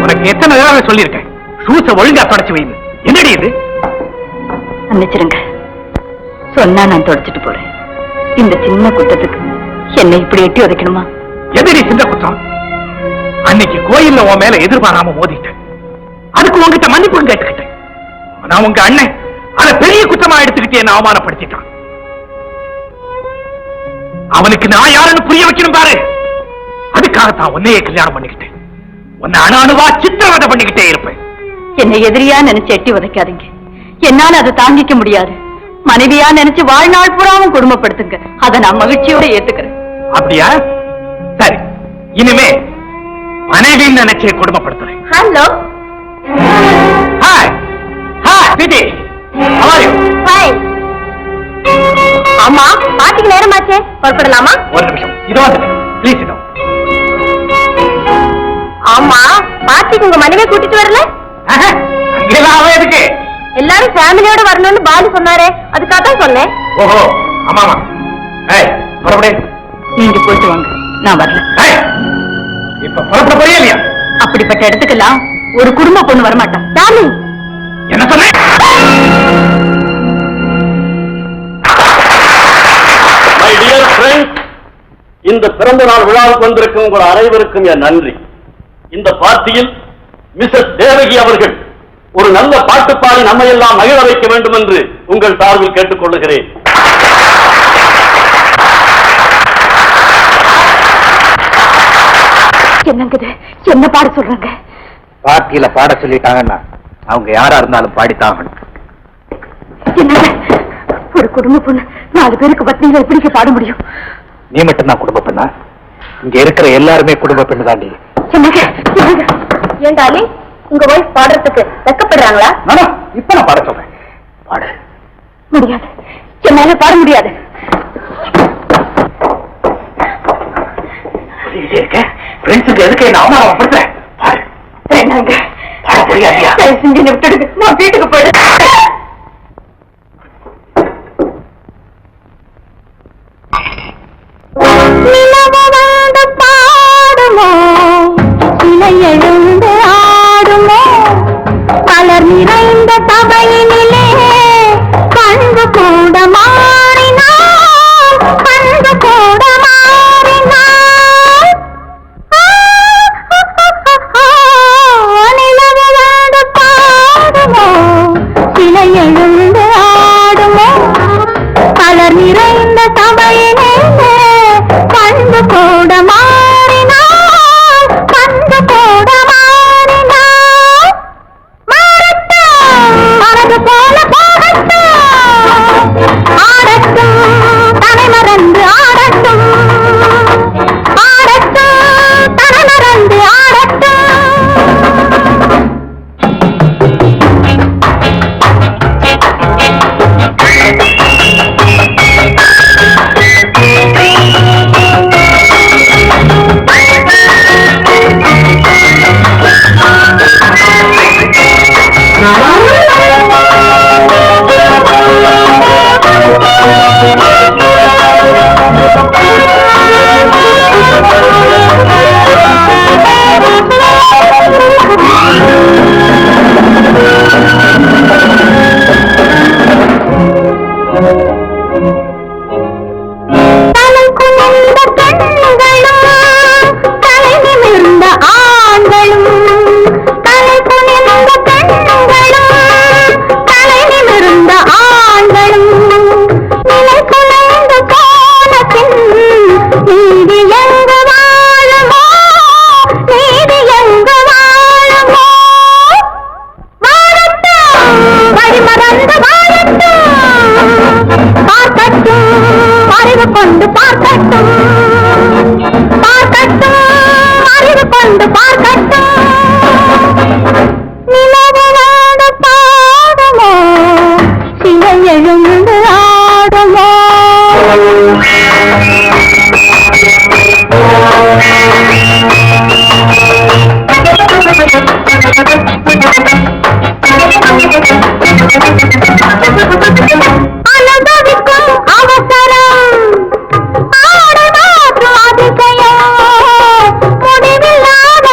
உனக்கு எத்தனை தடவை சொல்லியிருக்கேன், ஷூஸ ஒழுங்கா தொடச்சு வைங்க. என்னடி இது? மன்னிச்சிருங்க, சொன்னா நான் தொடச்சிட்டு போறேன். இந்த சின்ன குற்றத்துக்கு என்னை இப்படி எட்டி உதைக்கணுமா? எதிரி சின்ன குற்றம். அன்னைக்கு கோயில்ல உன் மேல எதிர்பாராம மோதிட்டேன். அதுக்கு உங்ககிட்ட மன்னிப்பு கேட்டுக்கிட்டேன். நான் உங்க அண்ணன் அதை பெரிய குற்றமா எடுத்துக்கிட்டு என்ன அவமானப்படுத்திட்டான். அவனுக்கு நான் யாருன்னு புரிய வைக்கணும் பாரு. அதுக்காகத்தான் உன்னையே கல்யாணம் பண்ணிக்கிட்டேன். உன்னை அணுவா சித்திரவதை பண்ணிக்கிட்டே இருப்பேன். என்னை எதிரியா நினைச்சு எட்டி உதைக்காதீங்க. என்னால அதை தாங்கிக்க முடியாது. மனைவியா நினைச்சு வாழ்நாள் பூராவும் குடும்பப்படுத்துங்க. அதை நான் மகிழ்ச்சியோட ஏத்துக்கிறேன். அப்படியா? சரி, இனிமே மனைவின்னு நினைச்சே குடும்பப்படுத்துறேன். Hello. Hi hi Viji, how are you? Hi. ஆமா, பாட்டிக்கு நேரமாச்சே, புறப்படலாமா? ஒரு நிமிஷம், இதோ வந்து ப்ளீஸ். இதோ. ஆமா, பாட்டிக்கு உங்க மனைவியை கூட்டிட்டு வரல? அங்கெல்லாம் எதுக்கு? எல்லாரும் ஃபேமிலியோட வரணும்னு பாலு சொன்னாரே, அதுக்காக தான் சொன்னேன். ஓஹோ, ஆமாமா. ஏய், புறப்படு. நீங்க போயிட்டு வாங்க, நான் வரல. ஏய், இப்ப புறப்பட போறியா இல்லையா? அப்படிப்பட்ட இடத்துக்கெல்லாம் ஒரு குடும்ப பொண்ணு வரமாட்டான். டார்லிங், என்ன சொன்ன? மை டியர் ஃப்ரெண்ட்ஸ், இந்த பிறந்த நாள் விழாவுக்கு வந்திருக்கும் உங்கள் அனைவருக்கும் என் நன்றி. இந்த பார்ட்டியில் மிஸ்ஸஸ் தேவகி அவர்கள் ஒரு நல்ல பாட்டு பாடி நம்மை எல்லாம் மகிழ வைக்க வேண்டும் என்று உங்கள் சார்பில் கேட்டுக் கொள்ளுகிறேன். என்னங்குது, என்ன பாட சொல்றாங்க? பார்ட்டியில பாட சொல்லிட்டாங்கன்னா அவங்க யாரா இருந்தாலும் பாடித்தான். என்னங்க, ஒரு குடும்ப பொண்ணு 4 பேருக்கு பத்னிகளை எப்படிக்க பாட முடியும்? நீ மட்டும் தான் குடும்ப பெண்ணா? இங்க இருக்கிற எல்லாருமே குடும்ப பெண்ணு தாண்டி. என்னங்க, என்னங்க? ஏன் டார்லிங், உங்க வைஃப் பாடுறதுக்கு வெக்கப்படுறாங்களா? இப்ப நான் பாட சொல்றேன், பாடு. முடியாது, என்னால பாட முடியாது. இருக்க ஃப்ரெண்ட்ஸுக்கு எதுக்கு என்ன அவமானப்படுத்துறேன்? பாடு. வேண்டாங்க, பாட தெரியாதியா? தயவு செஞ்சு என்னை விட்டுடுங்க, நான் வீட்டுக்கு போயிடுறேன். எழுந்து ஆடுமோ மலர் நிறைந்த சபையினிலே கண்டு கூட மாறினாள், கண்டு கூட மாறினாள். நிலவு வந்து பாடுமோ சிலை எழுந்து ஆடுமோ மலர் நிறைந்த சபையினிலே கண்டு கூட அவசரம் ஆடமாற்று அதிசயம் முடிவில்லாத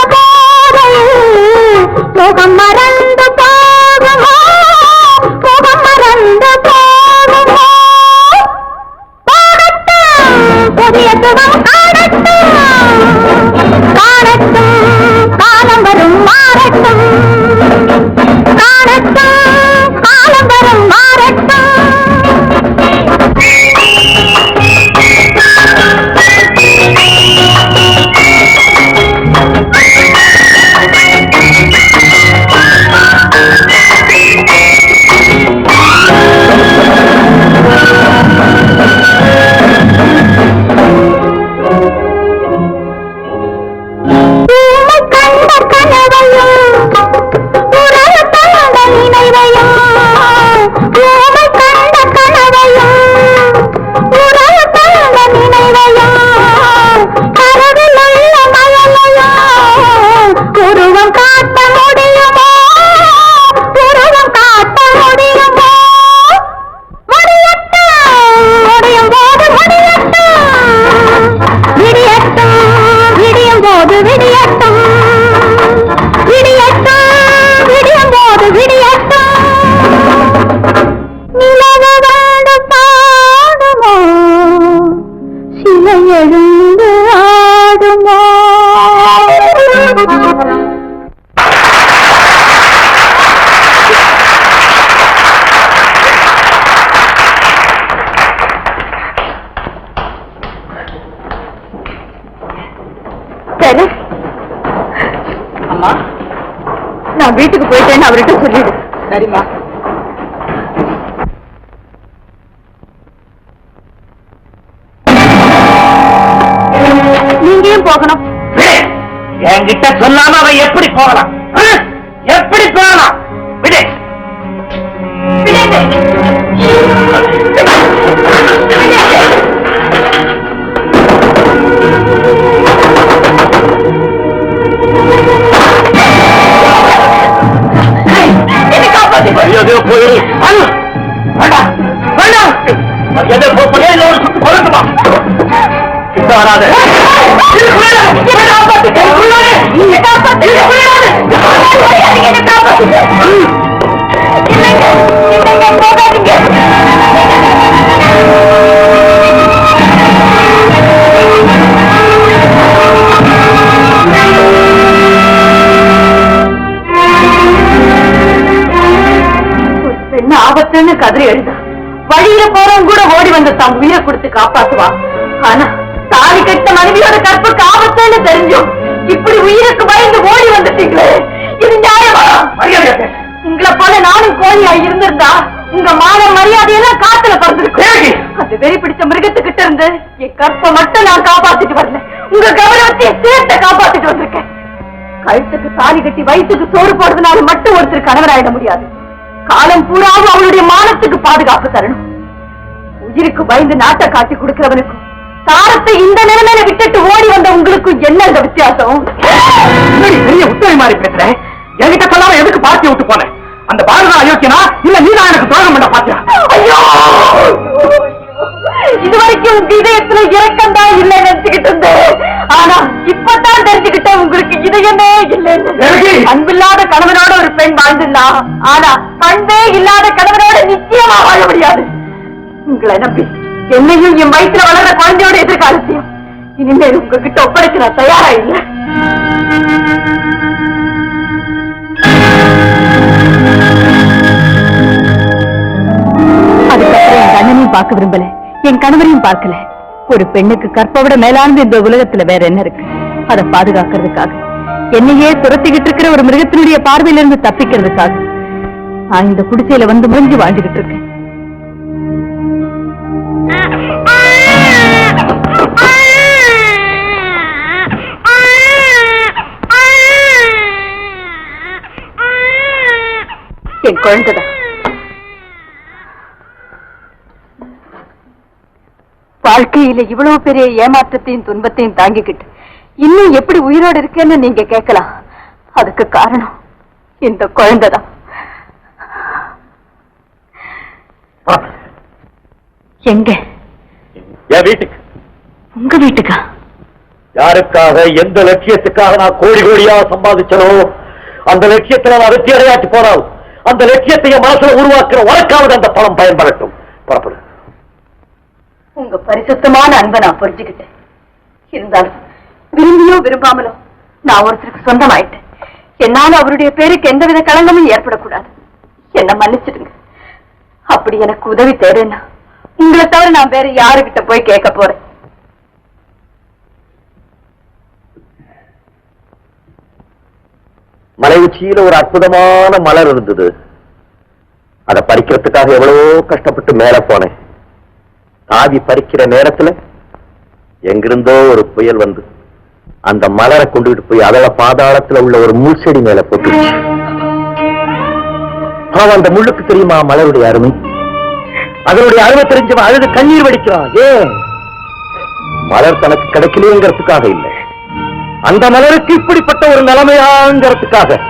அம்மா, நான் வீட்டுக்கு போயிட்டேன்னு அவர்கிட்ட சொல்லிடு. சரிம்மா. நீங்க ஏன் போகணும்? என்கிட்ட சொல்லாம அவன் எப்படி போகலாம்? எப்படி போகலாம்? விடு. ஆபத்துன்னு கதறி எழுத வழியில போறவங்க கூட ஓடி வந்து தம் உயிரை கொடுத்து காப்பாத்துவா. ஆனா தாலி கட்ட மனைவியோட கற்புக்கு ஆபத்துன்னு தெரிஞ்சும் இப்படி உயிருக்கு பயந்து ஓடி வந்துட்டீங்களே, இது நியாயமா? உங்களை போல நானும் கோழியா இருந்திருந்தா உங்க மான மரியாதையெல்லாம் காத்துல பறந்துருக்கு. அது வெறி பிடிச்ச மிருகத்துக்கிட்ட இருந்து என் கற்பை மட்டும் நான் காப்பாத்திட்டு வரல, உங்க கௌரவத்தை சேர்த்த காப்பாத்திட்டு வந்திருக்கேன். கழுத்துக்கு தாலி கட்டி வயிற்றுக்கு சோறு போடுறதுனால மட்டும் ஒருத்தர் கணவராயிட முடியாது. காலம் பூராவும் அவளுடைய மானத்துக்கு பாதுகாப்பு தரணும். உயிருக்கு பயந்து நாட்டை காட்டி கொடுக்கிறவனுக்கும் தாரத்தை இந்த நிலைமையில விட்டுட்டு ஓடி வந்த உங்களுக்கும் என்ன இந்த வித்தியாசம்? பெரிய உத்தரவு மாதிரி பேசுறேன். என்கிட்ட சொல்லாம எதுக்கு பார்ட்டி விட்டு போனேன்? அந்த பாரதா அயோக்கியனா இல்ல நீதான் எனக்கு துரோகம் பண்ண பாத்தியா? ஐயோ, இதுவரைக்கும் உங்க இதயத்துல இறக்கம் தான் இல்லை நினைச்சுக்கிட்டு இருந்தேன். ஆனா இப்பதான் தெரிஞ்சுக்கிட்டேன் உங்களுக்கு இதயமே இல்லைன்னு. அன்பில்லாத கணவனோட ஒரு பெண் வாழ்ந்துடலாம், ஆனா பண்பே இல்லாத கணவனோட நிச்சயமா வாழ முடியாது. உங்களை நம்பி என்னையும் என் வயிற்றுல வளர்ற குழந்தையோட எதிர்காலத்தையும் இனிமேல் உங்ககிட்ட ஒப்படைக்க நான் தயாரா இல்லை. அதுக்கப்புறம் என் அண்ணனையும் பார்க்க விரும்பல, என் கணவரையும் பார்க்கல. ஒரு பெண்ணுக்கு கற்பை விட மேலானது இந்த உலகத்துல வேற என்ன இருக்கு? அதை பாதுகாக்கிறதுக்காக, என்னையே துரத்திக்கிட்டு இருக்கிற ஒரு மிருகத்தினுடைய பார்வையில இருந்து தப்பிக்கிறதுக்காக நான் இந்த குடிசையில வந்து முடிஞ்சு வாழ்ந்துகிட்டு இருக்கேன். என் குழந்தைதான். வாழ்க்கையில இவ்வளவு பெரிய ஏமாற்றத்தையும் துன்பத்தையும் தாங்கிக்கிட்டு இன்னும் எப்படி உயிரோடு இருக்கேன்னு நீங்க கேட்கலாம். அதுக்கு காரணம் இந்த குழந்தைதான். எங்க? என் வீட்டுக்கு. உங்க வீட்டுக்கா? யாருக்காக, எந்த லட்சியத்துக்காக நான் கோடி கோடியா சம்பாதிச்சனோ அந்த லட்சியத்துல நான் வெற்றி அடையாச்சு போனால் அந்த லட்சியத்தையும் மனசுல உருவாக்குற உனக்காவது அந்த பணம் பயன்படட்டும். புறப்படு. உங்க பரிசுத்தமான அன்பை நான் புரிஞ்சுக்கிட்டேன். இருந்தாலும் விரும்பியோ விரும்பாமலோ நான் ஒருத்தருக்கு சொந்தமாயிட்டேன். என்னால அவருடைய பேருக்கு எந்தவித களங்கமும் ஏற்படக்கூடாது. என்ன மன்னிச்சிடுங்க. அப்படி எனக்கு உதவி தேவைன்னா உங்களை தவிர நான் வேற யாருகிட்ட போய் கேட்க போறேன்? மலை உச்சியில ஒரு அற்புதமான மலர் இருந்தது. அதை பறிக்கிறதுக்காக எவ்வளவோ கஷ்டப்பட்டு மேல போனேன். தாவி பறிக்கிற நேரத்துல எங்கிருந்தோ ஒரு புயல் வந்து அந்த மலரை கொண்டுகிட்டு போய் அதோட பாதாளத்துல உள்ள ஒரு முள் செடி மேல போட்டுருச்சு. அவன் அந்த முள்ளுக்கு தெரியுமா மலருடைய அருமை? அதனுடைய அருமை தெரிஞ்சவன் அழுது கண்ணீர் வடிக்கிறான். ஏன்? மலர் தனக்கு கிடைக்கலையேங்கிறதுக்காக இல்லை, அந்த மலருக்கு இப்படிப்பட்ட ஒரு நிலைமையாங்கிறதுக்காக.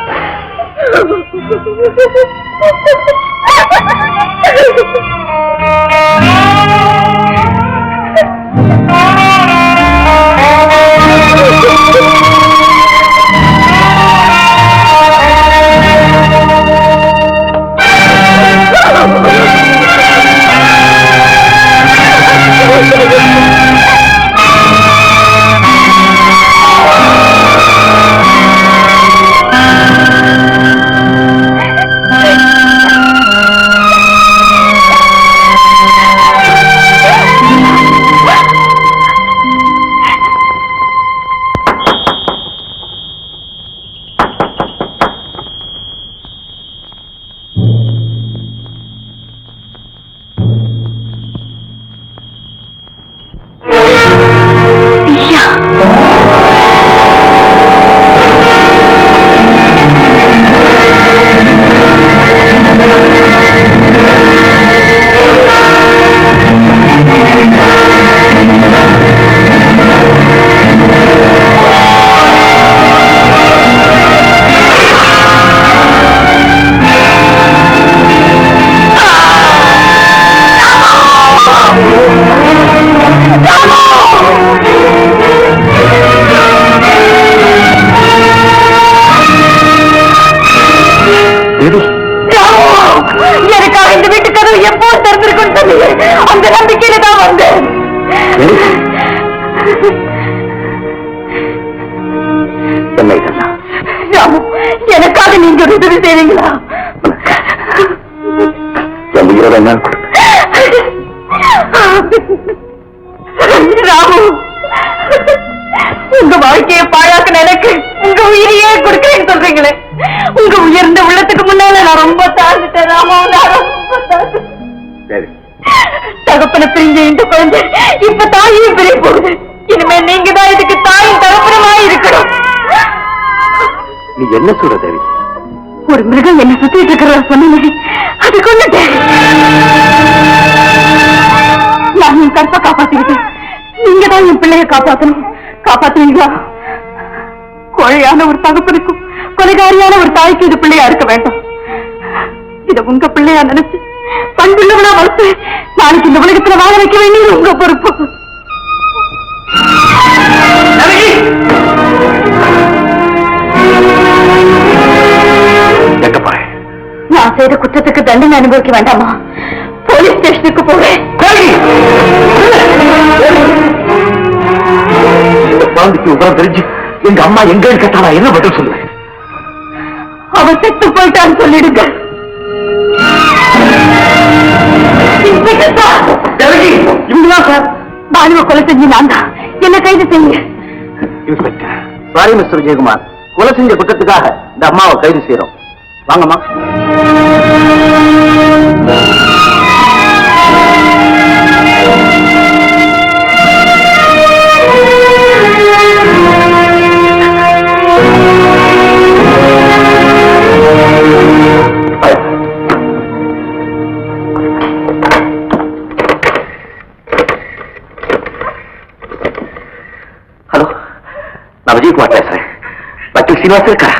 எனக்காக இந்த வீட்டு கதவு எப்போ திறந்திருக்கும் அந்த நம்பிக்கையில தான் வந்தேன். ராமு, எனக்காக நீங்க ஒரு உதவி செய்வீங்களா? ராமு, உங்க வாழ்க்கையை பாழாக்க எனக்கு உங்க உயிரையே கொடுக்கிறேன்னு சொல்றீங்களே, உங்க உயர்ந்த உள்ளத்துக்கு முன்னால நான் ரொம்ப தாழ்ந்துட்டேன் ராமு, நான் ரொம்ப தாழ்ந்துட்டேன். தகப்பனை பிரிஞ்ச இந்த குழந்தை இப்ப தாயும் பிரிய போகுது. இனிமே நீங்க தான் இதுக்கு தாயும் தகப்பனமாய் இருக்கணும். நீ என்ன சொல்ற தேவி? ஒரு மிருகம் என்ன சுத்திட்டு இருக்கிற சொன்னீங்க, அது கொண்டுட்டேன். நான் என் கற்பை காப்பாத்திக்கிட்டேன், நீங்க தான் என் பிள்ளைய காப்பாத்தணும். காப்பாத்துவீங்களா? கொலையான ஒரு தகப்பனுக்கும் கொலைகாரியான ஒரு தாய்க்கு இது பிள்ளையா இருக்க வேண்டாம். இத உங்க பிள்ளையா நினைச்சு பண்புள்ளவனா வளர்த்து நாளைக்கு இந்த உலகத்துல வாழ வைக்க வேண்டியது உங்க பொறுப்பு. நான் செய்த குற்றத்துக்கு தண்டனை அனுபவிக்க வேண்டாமா? போலீஸ் ஸ்டேஷனுக்கு போவேன். குழந்தைக்கு உபரம் தெரிஞ்சு எங்க அம்மா எங்க கேட்டானா என்ன பதில் சொல்லுவேன்? அவன் செத்து போயிட்டான்னு சொல்லிடுங்க. பாலுவை கொலை செஞ்சு நான் தான், என்ன கைது செய்யுங்க. இன்ஸ்பெக்டர், சாரி மிஸ்டர் விஜயகுமார், கொலை செஞ்ச குற்றத்துக்காக இந்த அம்மாவை கைது செய்யறோம். வாங்கம்மா. ஹலோ, நான் விஜயகுமார் பேசுறேன். வக்கீல் சீனிவாஸ் இருக்கா?